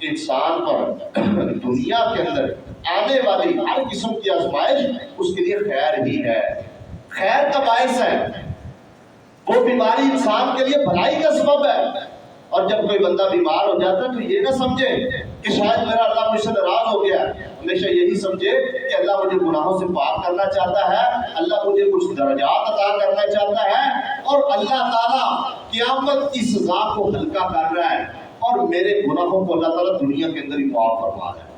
انسان پر دنیا کے اندر آنے والی ہر قسم کی آزمائش اس کے لیے خیر ہی ہے، خیر کا باعث ہے۔ وہ بیماری انسان کے لیے بھلائی کا سبب ہے۔ اور جب کوئی بندہ بیمار ہو جاتا ہے تو یہ نہ سمجھے کہ شاید میرا اللہ مجھ سے ناراض ہو گیا، ہمیشہ یہی سمجھے کہ اللہ مجھے گناہوں سے پاک کرنا چاہتا ہے، اللہ مجھے کچھ درجات عطا کرنا چاہتا ہے، اور اللہ تعالیٰ قیامت کی سزا کو ہلکا کر رہا ہے، اور میرے گناہوں کو اللہ تعالیٰ دنیا کے اندر ہی معاف فرما رہا ہے۔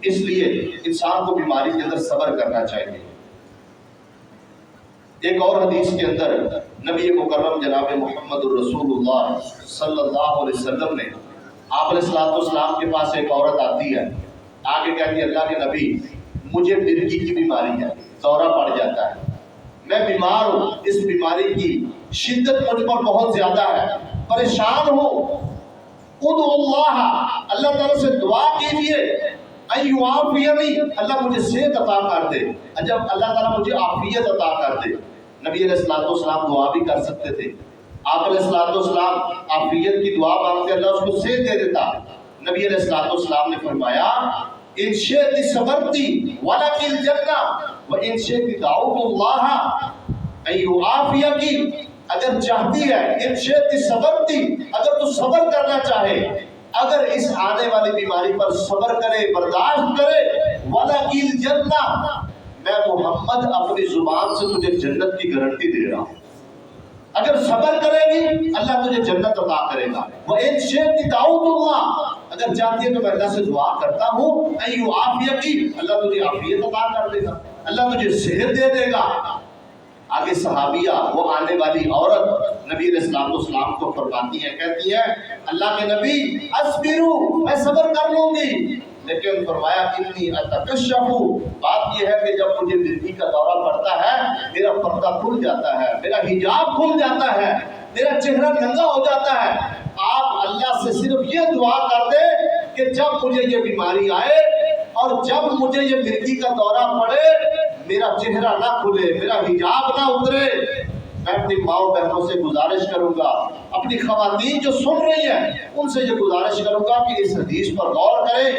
اس لیے انسان کو بیماری کے اندر صبر کرنا چاہیے۔ ایک اور حدیث کے اندر نبی مکرم جناب محمد الرسول اللہ صلی اللہ علیہ وسلم نے، آپ علیہ السلام کے پاس ایک عورت آتی ہے، آگے کہتی ہے اللہ کے نبی مجھے مرگی کی بیماری ہے، دورہ پڑ جاتا ہے، میں بیمار ہوں، اس بیماری کی شدت مجھ پر بہت زیادہ ہے، پریشان ہوں، ادعو اللہ تعالیٰ سے دعا کیجئے ایعافینی، اللہ مجھے صحت عطا کر دے۔ جب اللہ تعالیٰ مجھے عافیت عطا کر دے، نبی علیہ السلام دعا بھی کر سکتے تھے، آپ علیہ السلام عافیت کی دعا مانگتے اللہ اس کو صحت دے دیتا۔ نبی علیہ السلام نے فرمایا ان شئت صبرتی ولک الجنہ وان شئت دعوت اللہ ان یعافیک، اگر چاہتی ہے ان شئت صبرتی، اگر تو صبر کرنا چاہے، اگر اس آنے والی بیماری پر صبر کرے، برداشت کرے، وَلَكِ الْجَنَّةِ، میں محمد اپنی زبان سے تجھے جنت کی گارنٹی دے رہا ہوں، اگر صبر کرے گی اللہ تجھے جنت عطا کرے گا۔ وَإِن شِئْتِ دَعَوْتُ اللَّهَ، اگر چاہتی ہے تو میں اللہ سے دعا کرتا ہوں اَن یعافیک، اللہ تجھے عافیت عطا کر دے گا، اللہ تجھے صحت دے دے گا۔ آگے صحابیہ وہ آنے والی عورت نبی علیہ السلام کو فرماتی ہیں، کہتی ہے اللہ کے نبی اصبرو، میں صبر کر لوں گی، لیکن فرمایا انی اتکشف، بات یہ ہے کہ جب مجھے مرگی کا دورہ پڑتا ہے میرا پردہ کھل جاتا ہے، میرا حجاب کھل جاتا ہے، میرا چہرہ ننگا ہو جاتا ہے۔ آپ اللہ سے صرف یہ دعا کر دیں کہ جب مجھے یہ بیماری آئے اور جب مجھے یہ مرگی کا دورہ پڑے میرا چہرہ نہ کھلے، میرا حجاب نہ اترے۔ میں اپنی ماں بہنوں سے گزارش کروں گا، اپنی خواتین جو سن رہی ہیں ان سے یہ گزارش کروں گا کہ اس حدیث پر غور کریں۔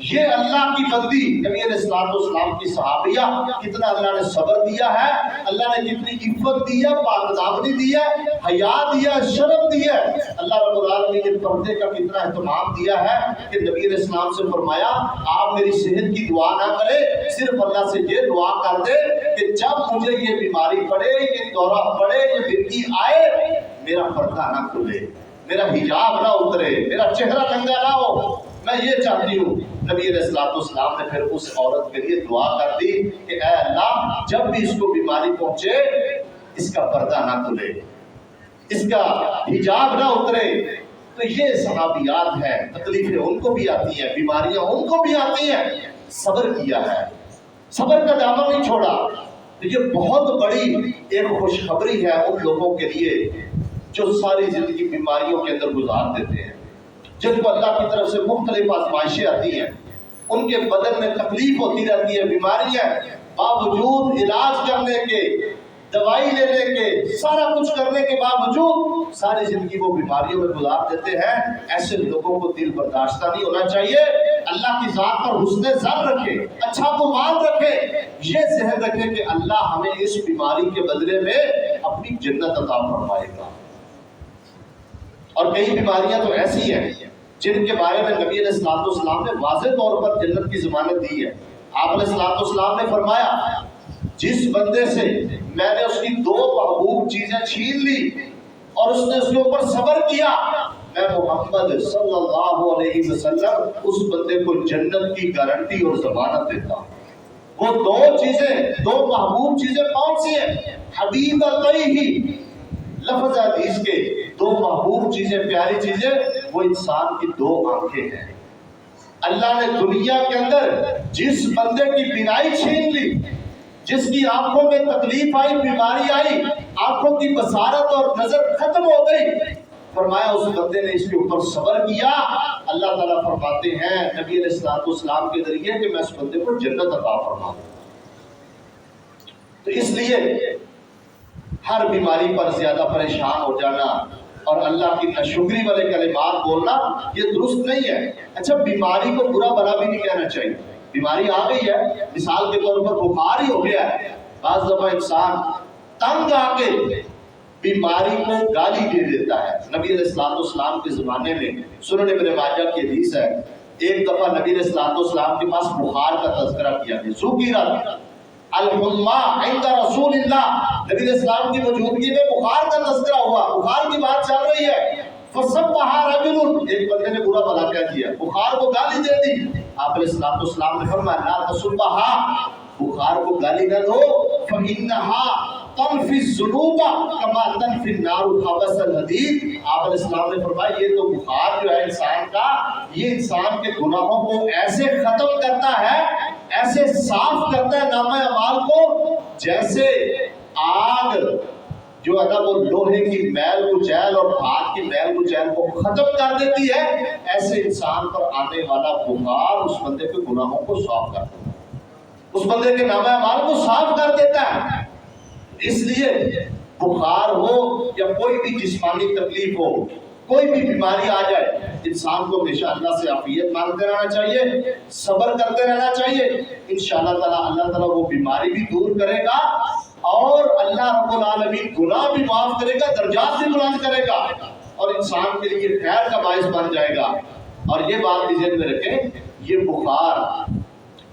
یہ اللہ کی بندی نبی علیہ السلام کی صحابیہ، کتنا اللہ نے صبر دیا ہے، اللہ نے کتنی عفت دی ہے، پاک دامنی دی ہے، حیا دیا ہے، شرم دی ہے، اللہ رب العالمین نے پردے کا کتنا اہتمام دیا ہے کہ نبی علیہ السلام سے فرمایا آپ میری صحت کی دعا نہ کرے، صرف اللہ سے یہ دعا کر دے کہ جب مجھے یہ بیماری پڑے، یہ دورہ پڑے، یہ مرگی آئے، میرا پردہ نہ کھلے، میرا حجاب نہ اترے، میرا چہرہ ننگا نہ ہو، میں یہ چاہتی ہوں۔ نبی علیہ السلام نے پھر اس عورت کے لیے دعا کر دی کہ اے اللہ جب بھی اس کو بیماری پہنچے اس کا پردہ نہ کھلے، اس کا حجاب نہ اترے۔ تو یہ صحابیات ہیں، تکلیفیں ان کو بھی آتی ہیں، بیماریاں ان کو بھی آتی ہیں، صبر کیا ہے، صبر کا دامن نہیں چھوڑا۔ تو یہ بہت بڑی ایک خوشخبری ہے ان لوگوں کے لیے جو ساری زندگی بیماریوں کے اندر گزار دیتے ہیں، جن کو اللہ کی طرف سے مختلف آزمائشیں آتی ہیں، ان کے بدن میں تکلیف ہوتی رہتی ہے، بیماریاں، باوجود علاج کرنے کے، دوائی لینے کے، سارا کچھ کرنے کے باوجود ساری زندگی وہ بیماریوں میں گزار دیتے ہیں۔ ایسے لوگوں کو دل برداشتہ نہیں ہونا چاہیے، اللہ کی ذات پر حسن ظن رکھے، اچھا گمان رکھے، یہ ذہن رکھے کہ اللہ ہمیں اس بیماری کے بدلے میں اپنی جنت عطا فرمائے گا۔ اور کئی بیماریاں تو ایسی ہیں جن کے بارے میں نبی علیہ السلام نے واضح طور پر جنت کی ضمانت دی ہے۔ آپ علیہ السلام نے فرمایا جس بندے سے میں نے اس کی دو محبوب چیزیں چھین لی اور اس نے اس کے اوپر صبر کیا، میں محمد صلی اللہ علیہ وسلم اس بندے کو جنت کی گارنٹی اور ضمانت دیتا ہوں۔ وہ دو چیزیں، دو محبوب چیزیں کون سی ہیں؟ حبیبتیہ، لفظ حدیث کے دو محبوب چیزیں، پیاری چیزیں، وہ انسان کی دو آنکھیں ہیں۔ اللہ نے دنیا کے اندر جس بندے کی بینائی چھین لی، جس کی آنکھوں میں تکلیف آئی، بیماری آئی، آنکھوں کی بصارت اور نظر ختم ہو گئی، فرمایا اس بندے نے اس کے اوپر صبر کیا، اللہ تعالیٰ فرماتے ہیں نبی علیہ السلام کے ذریعے کہ میں اس بندے کو جنت عطا فرما دوں۔ تو اس لیے ہر بیماری پر زیادہ پریشان ہو جانا اور اللہ کی ناشکری والے کلمات بولنا یہ درست نہیں ہے۔ اچھا بیماری کو برا بھلا بھی نہیں کہنا چاہیے، بیماری آ گئی ہے، مثال کے طور پر بخار ہی ہو گیا ہے، بعض دفعہ انسان تنگ آ کے بیماری کو گالی دے دیتا ہے۔ نبی علیہ السلام کے زمانے میں سنن ابن ماجہ کی حدیث ہے، ایک دفعہ نبی علیہ السلام کے پاس بخار کا تذکرہ کیا گیا، ذکر الحمہ عند رسول اللہ، نبی علیہ السلام کی موجودگی میں بخار کا تذکرہ ہوا، بخار کی بات چل رہی ہے، فسبح رجل، ایک بندے نے برا بھلا کہہ دیا، بخار کو گالی دے دی۔ آپ علیہ السلام نے فرمایا لا تسبحا، بخار کو گالی نہ دو، فإنها تنفی الذنوب کما تنفی النار خبث الحدید۔ آپ علیہ السلام نے فرمایا یہ تو بخار جو ہے انسان کا، یہ انسان کے گناہوں کو ایسے ختم کرتا ہے، ایسے صاف کرتا ہے نامہ اعمال کو، جیسے آگ جو ہے نا وہ لوہے کی میل کچیل اور ہاتھ کی میل کچیل کو ختم کر دیتی ہے، ایسے انسان پر آنے والا بخار اس بندے کے گناہوں کو صاف کر دیتا ہے، اس بندے کے نامہ اعمال کو صاف کر دیتا ہے۔ اس لیے بخار ہو یا کوئی بھی جسمانی تکلیف ہو، کوئی بھی بیماری آ جائے، انسان کو ہمیشہ اللہ سے عافیت مانگتے رہنا چاہیے، صبر کرتے رہنا چاہیے، انشاءاللہ تعالی اللہ تعالیٰ وہ بیماری بھی دور کرے گا اور اللہ رب العالمین گناہ بھی معاف کرے گا، درجات بھی بلند کرے گا اور انسان کے لیے خیر کا باعث بن جائے گا۔ اور یہ بات بھی ذہن میں رکھیں، یہ بخار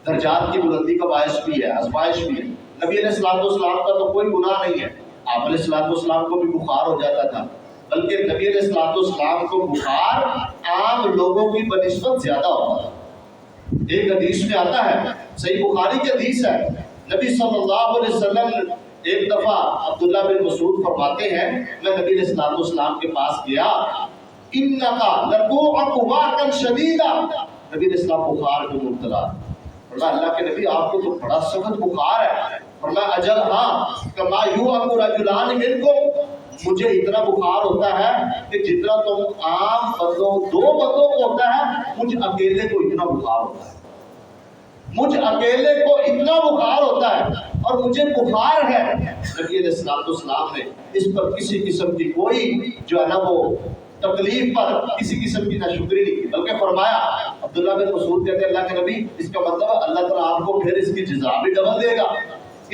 درجات کی بلندی کا باعث بھی ہے، آزمائش بھی ہے۔ نبی علیہ السلام کا تو کوئی گناہ نہیں ہے، آپ علیہ السلام کو بھی بخار ہو جاتا تھا، بلکہ نبی علیہ السلام کو بخار عام لوگوں کی بنسبت زیادہ ہوتا تھا۔ ایک حدیث میں آتا ہے، صحیح بخاری کی حدیث ہے، نبی صلی اللہ علیہ وسلم ایک دفعہ عبداللہ بن مسعود فرماتے ہیں میں نبی علیہ السلام کے پاس گیا، انکا لتوعک واعکا شدیدا، نبی علیہ السلام بخار کو مبتلا، فرمایا اللہ کے نبی آپ کو تو بڑا سخت بخار ہے، فرمایا اجل ہاں، کما یوعک رجلان منکم، مجھے اتنا بخار ہوتا ہے کہ جتنا تم عام بندوں دو بندوں کو ہوتا ہے، مجھ اکیلے کو اتنا بخار ہوتا ہے، مجھ اکیلے کو اتنا بخار ہوتا ہے اور مجھے بخار ہے۔ نبی علیہ السلام نے اس پر کسی قسم کی کوئی جو ہے نا وہ تکلیف پر کسی قسم کی ناشکری نہیں کی، بلکہ فرمایا، عبداللہ بن مسعود کہتے ہیں اللہ کے نبی اس کا مطلب ہے اللہ تعالیٰ آپ کو پھر اس کی جزا بھی ڈبل دے گا،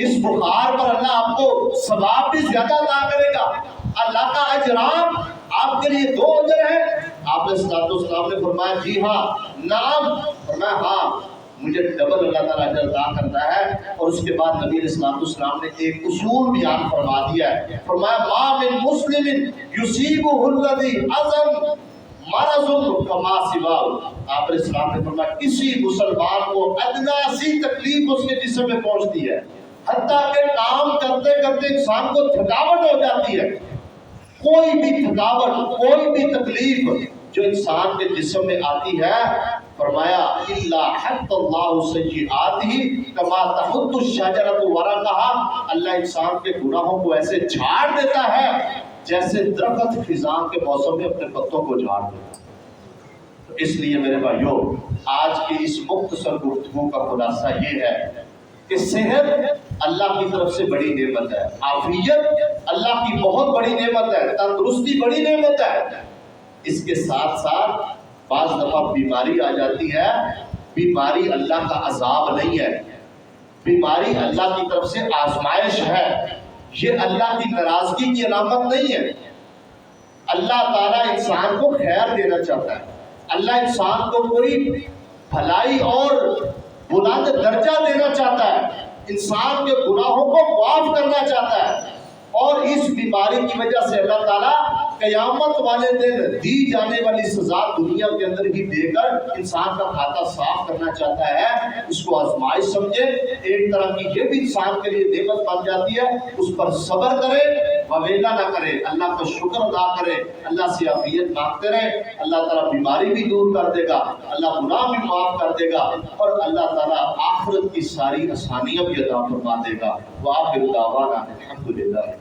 اس بخار پر اللہ آپ کو ثواب بھی زیادہ عطا کرے گا، اللہ کا اجرام آپ کے لیے 2 اجر ہے۔ آپ علیہ السلام نے فرمایا جی ہاں، نعم، فرمایا ہاں، مجھے ڈبل اللہ تعالیٰ اجر عطا کرتا ہے۔ اور اس کے بعد نبی علیہ السلام نے ایک اصول بیان فرما دیا ہے، فرمایا ما من مسلم یصیبہ الذی عظم مرض کما سواہ، آپ علیہ السلام نے فرمایا کسی مسلمان کو ادنا سی تکلیف اس کے جسم میں پہنچتی ہے، حتیٰ کہ کام کرتے کرتے انسان کو تھکاوٹ ہو جاتی ہے، کوئی بھی تھکاوٹ، کوئی بھی تکلیف جو انسان کے جسم میں آتی ہے، فرمایا الا حط اللہ سیئاتہ کما تحط الشجرۃ ورقها، اللہ انسان کے گناہوں کو ایسے جھاڑ دیتا ہے جیسے درخت خزاں کے موسم میں اپنے پتوں کو جھاڑ دیتا ہے۔ تو اس لیے میرے بھائیوں، آج کی اس مختصر گفتگو کا خلاصہ یہ ہے کہ صحت اللہ کی طرف سے بڑی نعمت ہے، عافیت اللہ کی بہت بڑی نعمت ہے، تندرستی بڑی نعمت ہے، اس کے ساتھ ساتھ بعض دفعہ بیماری آ جاتی ہے، بیماری اللہ کا عذاب نہیں ہے، بیماری اللہ کی طرف سے آزمائش ہے، یہ اللہ کی ناراضگی کی علامت نہیں ہے۔ اللہ تعالیٰ انسان کو خیر دینا چاہتا ہے، اللہ انسان کو کوئی بھلائی اور بلند درجہ دینا چاہتا ہے، انسان کے گناہوں کو معاف کرنا چاہتا ہے، اور اس بیماری کی وجہ سے اللہ تعالیٰ قیامت والے دن دی جانے والی سزا دنیا کے اندر ہی دے کر انسان کا کھاتا صاف کرنا چاہتا ہے۔ اس کو آزمائش سمجھے، ایک طرح کی یہ بھی انسان کے لیے نعمت بن جاتی ہے، اس پر صبر کرے، وویلا نہ کرے، اللہ کا شکر ادا کرے، اللہ سے عافیت مانگتے رہے، اللہ تعالیٰ بیماری بھی دور کر دے گا، اللہ گناہ بھی معاف کر دے گا، اور اللہ تعالیٰ آخرت کی ساری آسانیاں بھی عطا فرما دے گا۔ وآخر دعوانا الحمدللہ۔